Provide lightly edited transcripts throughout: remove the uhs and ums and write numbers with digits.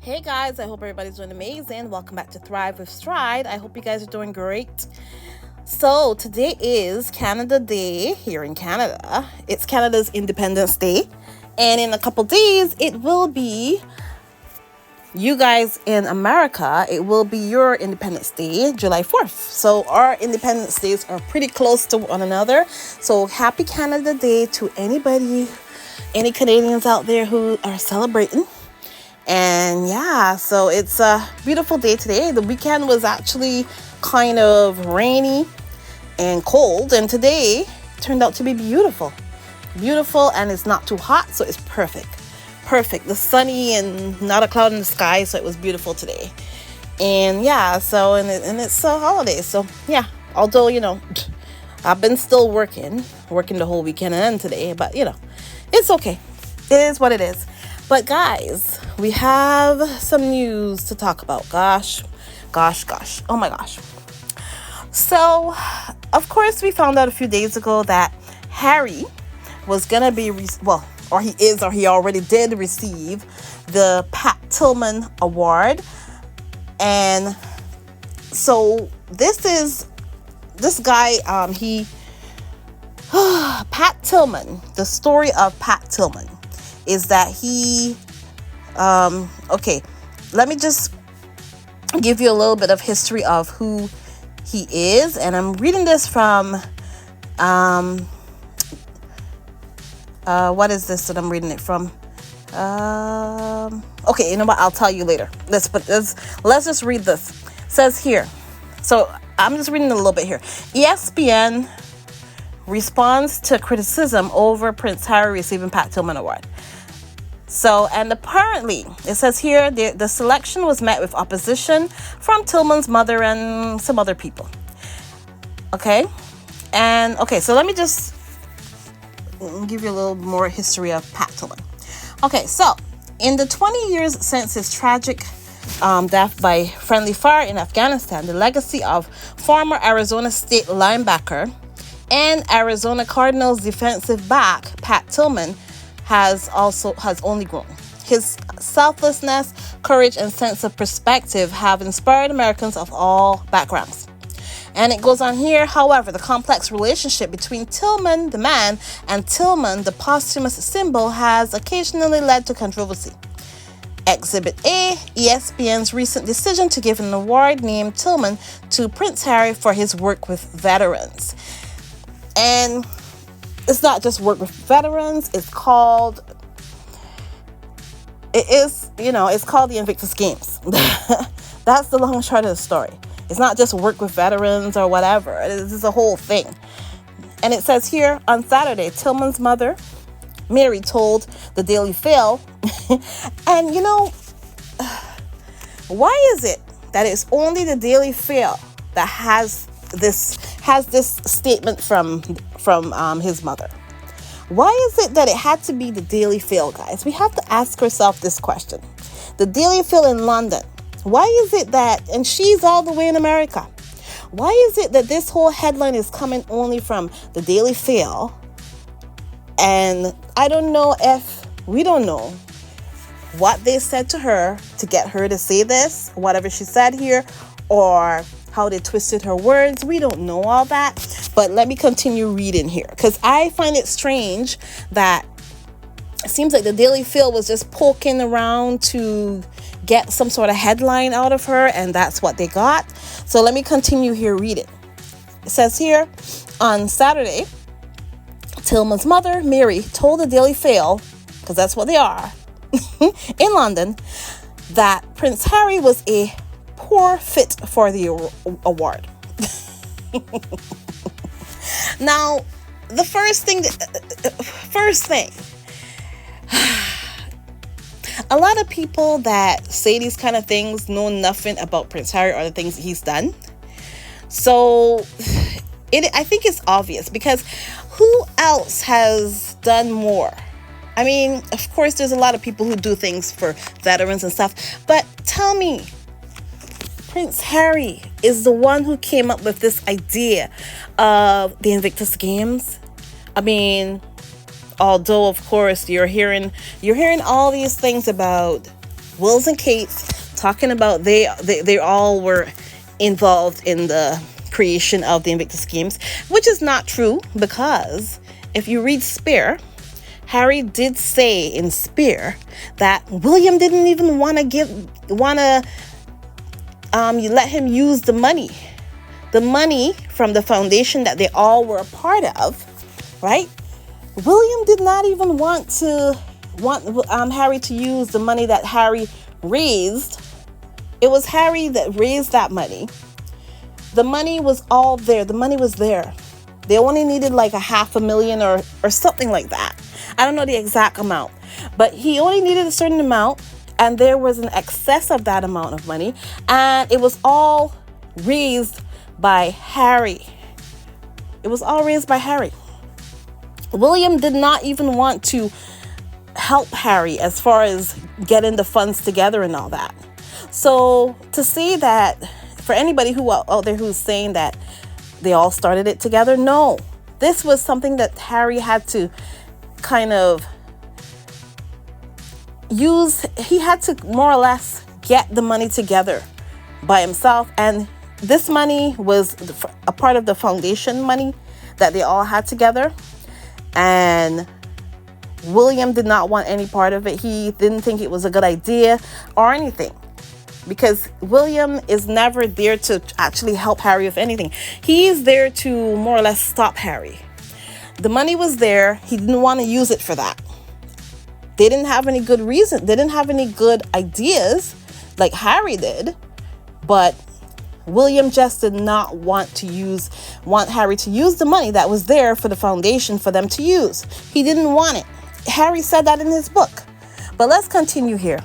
Hey guys, I hope everybody's doing amazing. Welcome back to Thrive with Stride. I hope you guys are doing great. So today is Canada Day here in Canada. It's Canada's Independence Day. And in a couple days, it will be you guys in America. It will be your Independence Day, July 4th. So our Independence Days are pretty close to one another. So happy Canada Day to any Canadians out there who are celebrating. And yeah, so it's a beautiful day today. The weekend was actually kind of rainy and cold, and today turned out to be beautiful, and it's not too hot, so it's perfect. The sunny and not a cloud in the sky, so it was beautiful today. And yeah, so and it's a holiday, so yeah. Although I've been still working the whole weekend and today, but it's okay. It is what it is. But guys, we have some news to talk about. Gosh. Oh my gosh. So, of course, we found out a few days ago that Harry was going to be, he already did receive the Pat Tillman Award. And so this guy, Pat Tillman, the story of Pat Tillman is that he, let me just give you a little bit of history of who he is. And I'm reading this from, what is this that I'm reading it from? Okay, you know what? I'll tell you later. Let's just read this. It says here. So I'm just reading a little bit here. ESPN responds to criticism over Prince Harry receiving Pat Tillman Award. So, and apparently, it says here, the selection was met with opposition from Tillman's mother and some other people. Okay? And, okay, so let me just give you a little more history of Pat Tillman. Okay, so, in the 20 years since his tragic death by friendly fire in Afghanistan, the legacy of former Arizona State linebacker and Arizona Cardinals defensive back, Pat Tillman, has only grown. His selflessness, courage, and sense of perspective have inspired Americans of all backgrounds. And it goes on here, however, the complex relationship between Tillman, the man, and Tillman, the posthumous symbol, has occasionally led to controversy. Exhibit A, ESPN's recent decision to give an award named Tillman to Prince Harry for his work with veterans. And it's not just work with veterans. It's called the Invictus Games. That's the long and short of the story. It's not just work with veterans or whatever. This is a whole thing. And it says here, on Saturday, Tillman's mother, Mary, told the Daily Fail, and why is it that it's only the Daily Fail that has this statement from his mother? Why is it that it had to be the Daily Fail, guys? We have to ask ourselves this question. The Daily Fail in London. Why is it that, and she's all the way in America, why is it that this whole headline is coming only from the Daily Fail? And we don't know what they said to her to get her to say this, whatever she said here, or how they twisted her words. We don't know all that. But let me continue reading here, because I find it strange that it seems like the Daily Fail was just poking around to get some sort of headline out of her, and that's what they got. So let me continue here reading. It says here, on Saturday, Tillman's mother, Mary, told the Daily Fail, because that's what they are, in London, that Prince Harry was a poor fit for the award. Now, the first thing, a lot of people that say these kind of things know nothing about Prince Harry or the things he's done. So I think it's obvious, because who else has done more? I mean, of course, there's a lot of people who do things for veterans and stuff, but tell me, Prince Harry is the one who came up with this idea of the Invictus Games. I mean, although of course you're hearing all these things about Wills and Kates talking about they all were involved in the creation of the Invictus Games, which is not true, because if you read Spear, Harry did say in Spear that William didn't even want to let him use the money from the foundation that they all were a part of, right? William did not even want Harry to use the money that Harry raised. It was Harry that raised that money. The money was all there. The money was there. They only needed like $500,000 or something like that. I don't know the exact amount, but he only needed a certain amount, and there was an excess of that amount of money, and it was all raised by Harry. It was all raised by Harry. William did not even want to help Harry as far as getting the funds together and all that. So to say that, for anybody who out there who's saying that they all started it together, no. This was something that Harry had to kind of use. He had to more or less get the money together by himself, and this money was a part of the foundation money that they all had together, and William did not want any part of it. He didn't think it was a good idea or anything, because William is never there to actually help Harry with anything. He's there to more or less stop Harry. The money was there. He didn't want to use it for that. They didn't have any good reason. They didn't have any good ideas like Harry did, but William just did not want Harry to use the money that was there for the foundation for them to use. He didn't want it. Harry said that in his book. But let's continue here.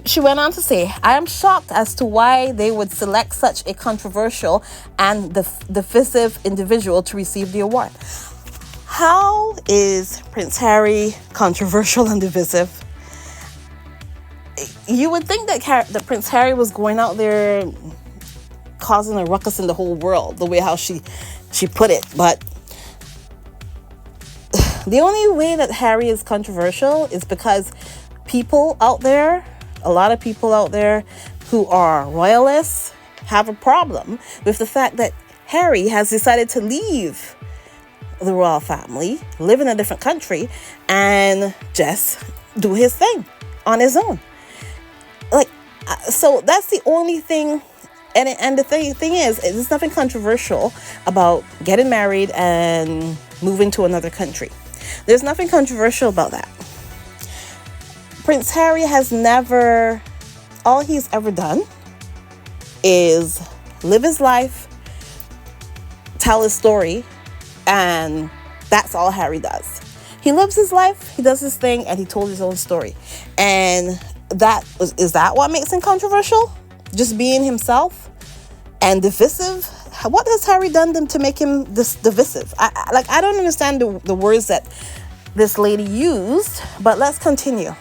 She went on to say, I am shocked as to why they would select such a controversial and divisive individual to receive the award. How is Prince Harry controversial and divisive? You would think that Prince Harry was going out there causing a ruckus in the whole world, the way how she put it. But the only way that Harry is controversial is because a lot of people out there who are royalists have a problem with the fact that Harry has decided to leave the royal family, live in a different country, and just do his thing on his own. So that's the only thing. And the thing is, there's nothing controversial about getting married and moving to another country. There's nothing controversial about that. Prince Harry all he's ever done is live his life, tell his story, and that's all Harry does. He lives his life, he does his thing, and he told his own story. And is that what makes him controversial? Just being himself and divisive? What has Harry done to make him this divisive? I don't understand the words that this lady used, but let's continue.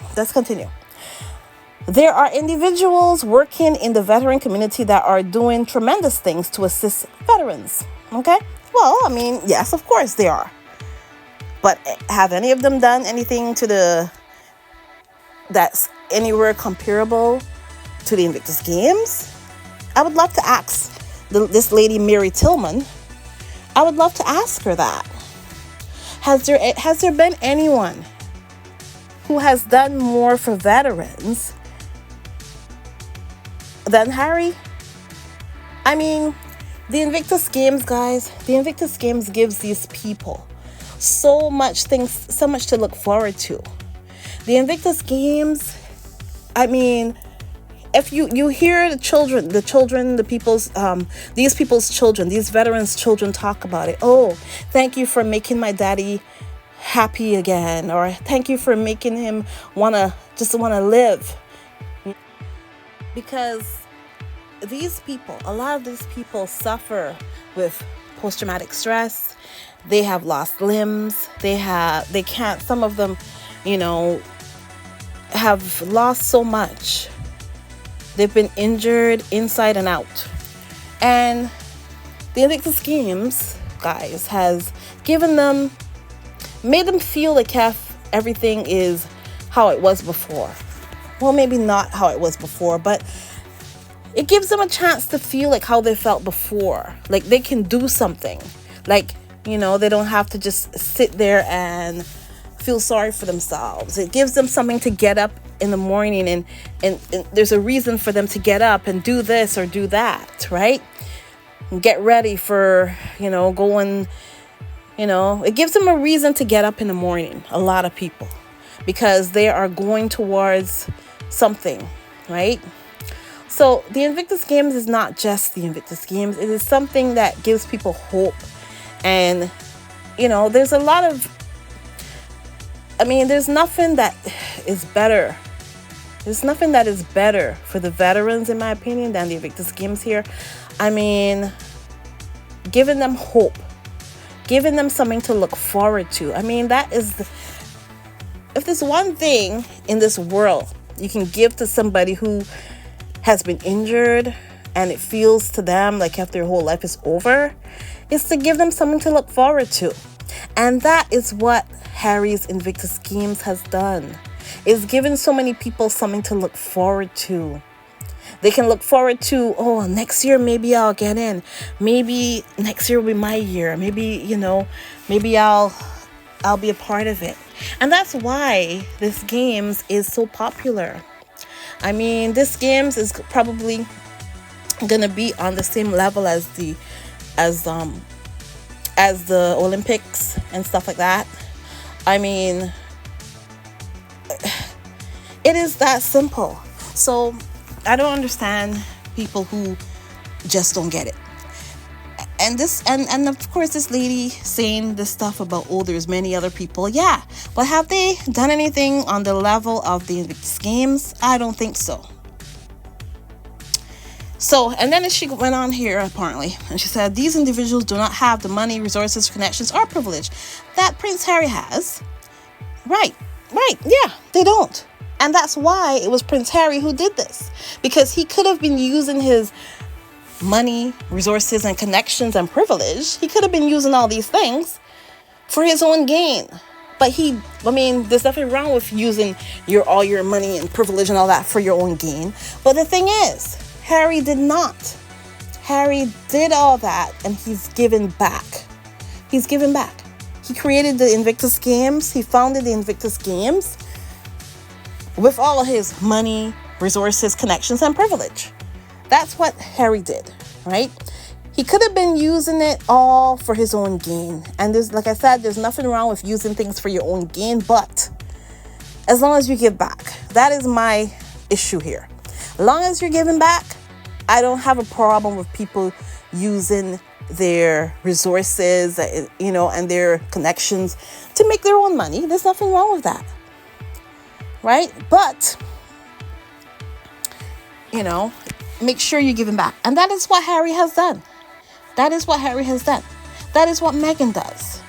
There are individuals working in the veteran community that are doing tremendous things to assist veterans. Okay? Well, I mean, yes, of course they are. But have any of them done anything that's anywhere comparable to the Invictus Games? I would love to ask this lady, Mary Tillman. I would love to ask her that. Has there been anyone who has done more for veterans than Harry? I mean, the Invictus Games, guys, the Invictus Games gives these people so much to look forward to. The Invictus Games, I mean, if you hear these people's children, these veterans' children talk about it. Oh, thank you for making my daddy happy again, or thank you for making him wanna live. Because a lot of these people suffer with post-traumatic stress. They have lost limbs. Some of them, have lost so much. They've been injured inside and out. And the Invictus Games, guys, has made them feel like everything is how it was before. Well, maybe not how it was before, but it gives them a chance to feel like how they felt before. Like they can do something. Like, they don't have to just sit there and feel sorry for themselves. It gives them something to get up in the morning and there's a reason for them to get up and do this or do that, right? And get ready for, going, it gives them a reason to get up in the morning, a lot of people, because they are going towards something, right? So the Invictus Games is not just the Invictus Games. It is something that gives people hope. And, there's a lot of, there's nothing that is better. There's nothing that is better for the veterans, in my opinion, than the Invictus Games here. Giving them hope, giving them something to look forward to. That is, if there's one thing in this world you can give to somebody who has been injured and it feels to them like if their whole life is over, is to give them something to look forward to. And that is what Harry's Invictus Games has done. It's given so many people something to look forward to. They can look forward to, next year maybe I'll get in. Maybe next year will be my year. Maybe, maybe I'll be a part of it. And that's why this games is so popular. This games is probably gonna be on the same level as the Olympics and stuff like that. It is that simple. So I don't understand people who just don't get it. And of course this lady saying this stuff about, there's many other people. Yeah, but have they done anything on the level of the Invictus Games? I don't think so. So, and then she went on here apparently, and she said, these individuals do not have the money, resources, connections, or privilege that Prince Harry has. Right, yeah, they don't. And that's why it was Prince Harry who did this, because he could have been using his money, resources, and connections and privilege. He could have been using all these things for his own gain. But there's nothing wrong with using all your money and privilege and all that for your own gain. But the thing is, Harry did not. Harry did all that, and he's given back. He's given back. He created the Invictus Games. He founded the Invictus Games with all of his money, resources, connections, and privilege. That's what Harry did, right? He could have been using it all for his own gain. And like I said, there's nothing wrong with using things for your own gain, but as long as you give back, that is my issue here. As long as you're giving back, I don't have a problem with people using their resources, and their connections to make their own money. There's nothing wrong with that, right? But, make sure you're giving back. And that is what Harry has done. That is what Harry has done. That is what Meghan does.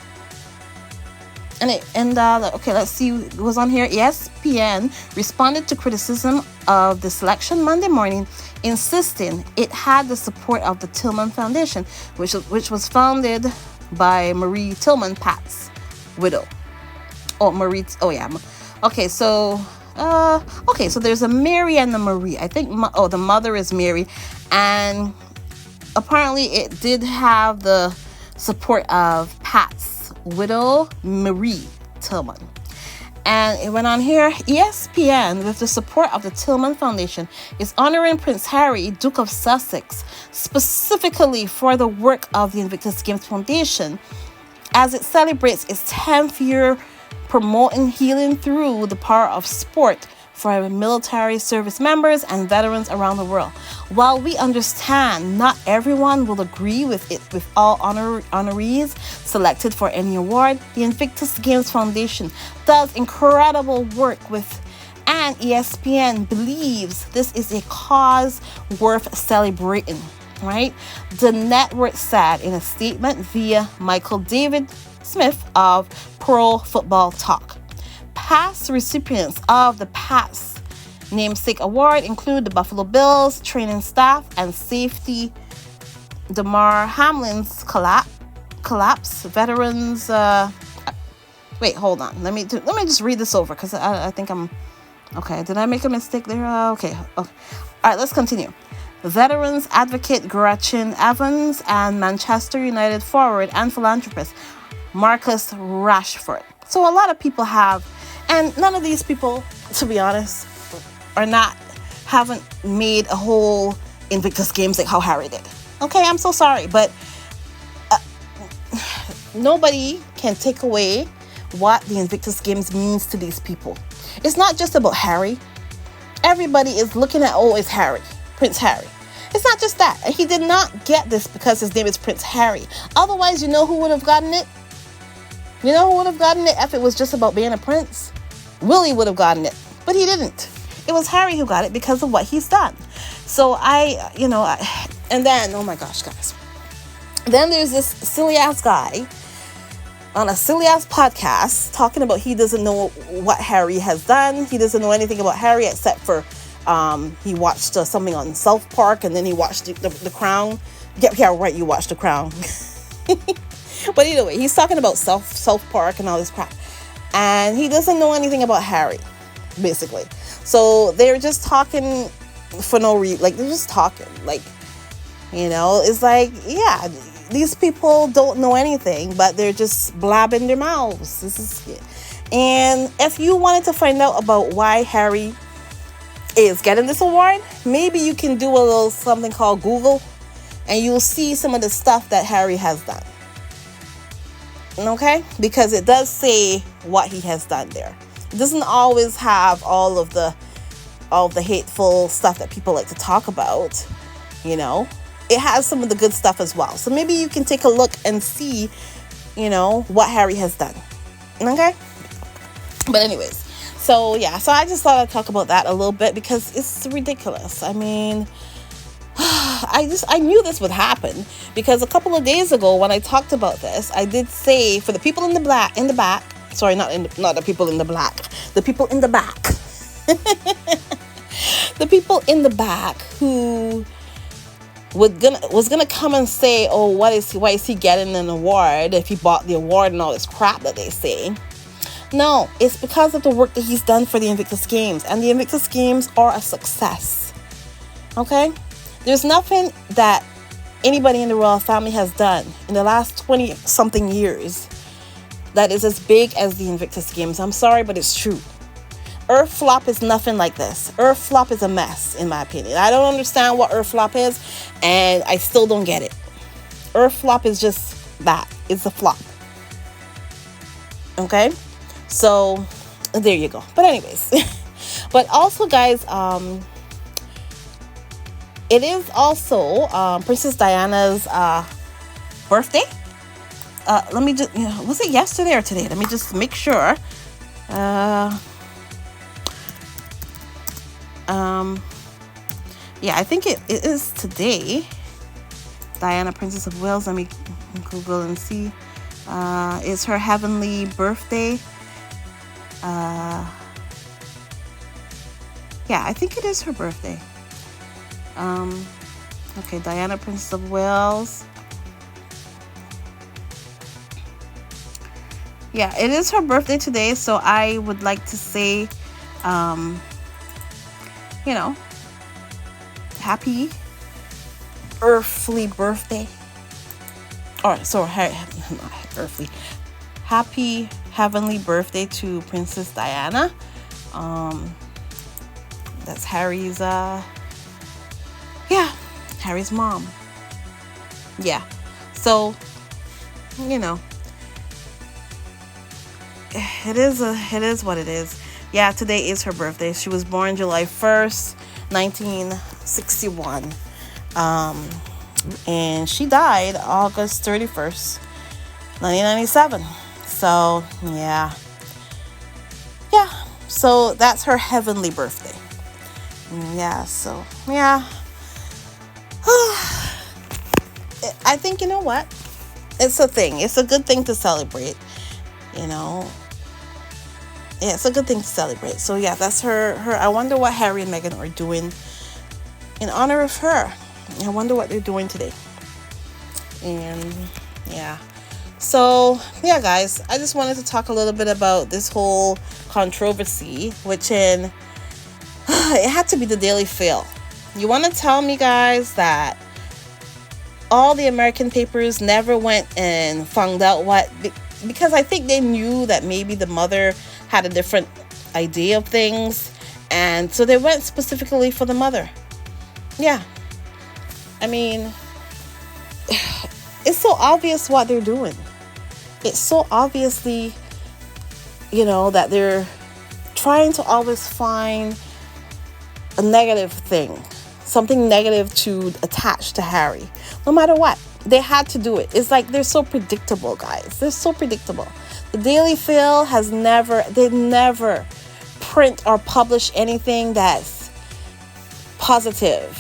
Okay, let's see what was on here. ESPN responded to criticism of the selection Monday morning, insisting it had the support of the Tillman Foundation, which was founded by Marie Tillman, Pat's widow. Okay, so there's a Mary and a Marie. I think, the mother is Mary. And apparently it did have the support of Pat's widow, Marie Tillman. And it went on here, ESPN, with the support of the Tillman Foundation, is honoring Prince Harry, Duke of Sussex, specifically for the work of the Invictus Games Foundation, as it celebrates its 10th year promoting healing through the power of sport for military service members and veterans around the world. While we understand not everyone will agree with it, with all honorees selected for any award, the Invictus Games Foundation does incredible work with, and ESPN believes this is a cause worth celebrating, right? The network said in a statement via Michael David Smith of Pro Football Talk. Past recipients of the Pat's namesake award include the Buffalo Bills training staff and safety Damar Hamlin's collapse, veterans Wait, hold on. Let me just read this over because I think I'm okay. Did I make a mistake there? Okay. All right, let's continue. Veterans advocate Gretchen Evans and Manchester United forward and philanthropist Marcus Rashford. So a lot of people have, and none of these people, to be honest, haven't made a whole Invictus Games like how Harry did. Okay, I'm so sorry, but nobody can take away what the Invictus Games means to these people. It's not just about Harry. Everybody is looking at, it's Harry, Prince Harry. It's not just that. He did not get this because his name is Prince Harry. Otherwise, you know who would have gotten it? You know who would have gotten it if it was just about being a prince? Willie would have gotten it, but he didn't. It was Harry who got it because of what he's done. So and then, oh my gosh, guys. Then there's this silly ass guy on a silly ass podcast talking about he doesn't know what Harry has done. He doesn't know anything about Harry except for he watched something on South Park, and then he watched the Crown. Yeah, right, you watched the Crown. But either way, he's talking about South Park and all this crap, and he doesn't know anything about Harry, basically. So they're just talking for no reason. Like, they're just talking. Like, it's like, yeah, these people don't know anything, but they're just blabbing their mouths. This is it. And if you wanted to find out about why Harry is getting this award, maybe you can do a little something called Google, and you'll see some of the stuff that Harry has done. Okay? Because it does say what he has done there. It doesn't always have all of the hateful stuff that people like to talk about. It has some of the good stuff as well. So maybe you can take a look and see, what Harry has done. Okay? But anyways, so yeah, so I just thought I'd talk about that a little bit because it's ridiculous. I mean, I knew this would happen because a couple of days ago when I talked about this, I did say for the people in the back, sorry, not the people in the black, the people in the back, the people in the back who was gonna come and say, why is he getting an award if he bought the award and all this crap that they say. No, it's because of the work that he's done for the Invictus Games, and the Invictus Games are a success. Okay? There's nothing that anybody in the royal family has done in the last 20 something years that is as big as the Invictus Games. I'm sorry, but it's true. Earth Flop is nothing like this. Earth Flop is a mess, in my opinion. I don't understand what Earth Flop is, and I still don't get it. Earth Flop is just that. It's a flop. Okay? So, there you go. But anyways. But also, guys, it is also Princess Diana's birthday. Let me just, was it yesterday or today? Let me just make sure. Yeah, I think it is today. Diana, Princess of Wales. Let me Google and see. It's her heavenly birthday. Yeah, I think it is her birthday. Okay, Diana, Princess of Wales. Yeah, it is her birthday today, so I would like to say, happy earthly birthday. Or, sorry, not earthly. Happy heavenly birthday to Princess Diana. That's Harry's, Harry's mom. Yeah. So, it is what it is. Yeah, today is her birthday. She was born July 1st, 1961. And she died August 31st, 1997. So, yeah. Yeah. So, that's her heavenly birthday. Yeah, so, yeah. I think, you know what? It's a thing. It's a good thing to celebrate. Yeah, it's a good thing to celebrate. So, yeah, that's her. I wonder what Harry and Meghan are doing in honor of her. I wonder what they're doing today. And, yeah. So, yeah, guys, I just wanted to talk a little bit about this whole controversy, which it had to be the Daily Fail. You want to tell me, guys, that all the American papers never went and found out because I think they knew that maybe the mother had a different idea of things, and so they went specifically for the mother. Yeah. I mean, it's so obvious what they're doing. It's so obviously, that they're trying to always find a negative thing, something negative to attach to Harry. No matter what, they had to do it. It's like they're so predictable, guys. They're so predictable. The Daily Fail they never print or publish anything that's positive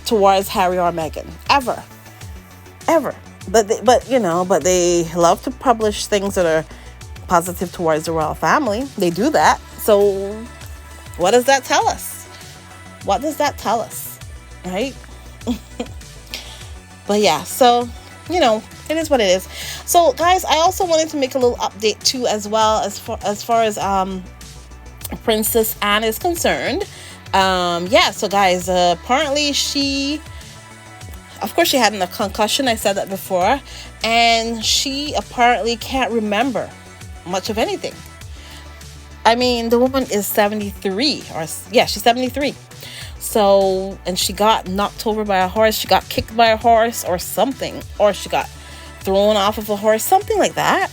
towards Harry or Meghan. Ever. But they love to publish things that are positive towards the royal family. They do that. So what does that tell us? Right? But yeah, so it is what it is. So guys, I also wanted to make a little update too, as well, as far as Princess Anne is concerned. So guys, apparently she had a concussion. I said that before. And she apparently can't remember much of anything. I mean, the woman is 73. She's 73. So, and she got knocked over by a horse. She got kicked by a horse or something. Or she got thrown off of a horse. Something like that.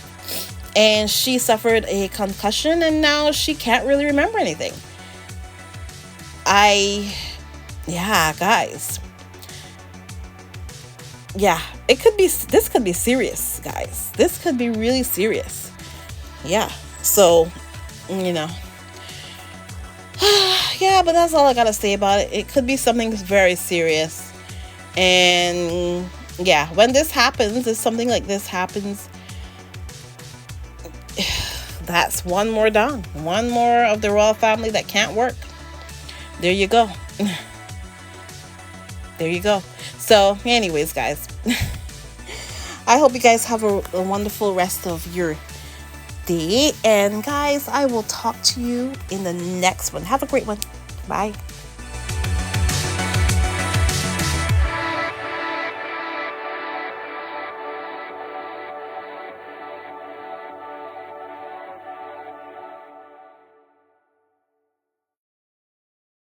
And she suffered a concussion. And now she can't really remember anything. Guys. Yeah, this could be serious, guys. This could be really serious. Yeah, so, yeah, but that's all I gotta say about it. It could be something very serious. And yeah, when this happens, if something like this happens, that's one more down. One more of the royal family that can't work. There you go. There you go. So anyways, guys, I hope you guys have a wonderful rest of your day. And guys, I will talk to you in the next one. Have a great one. Bye.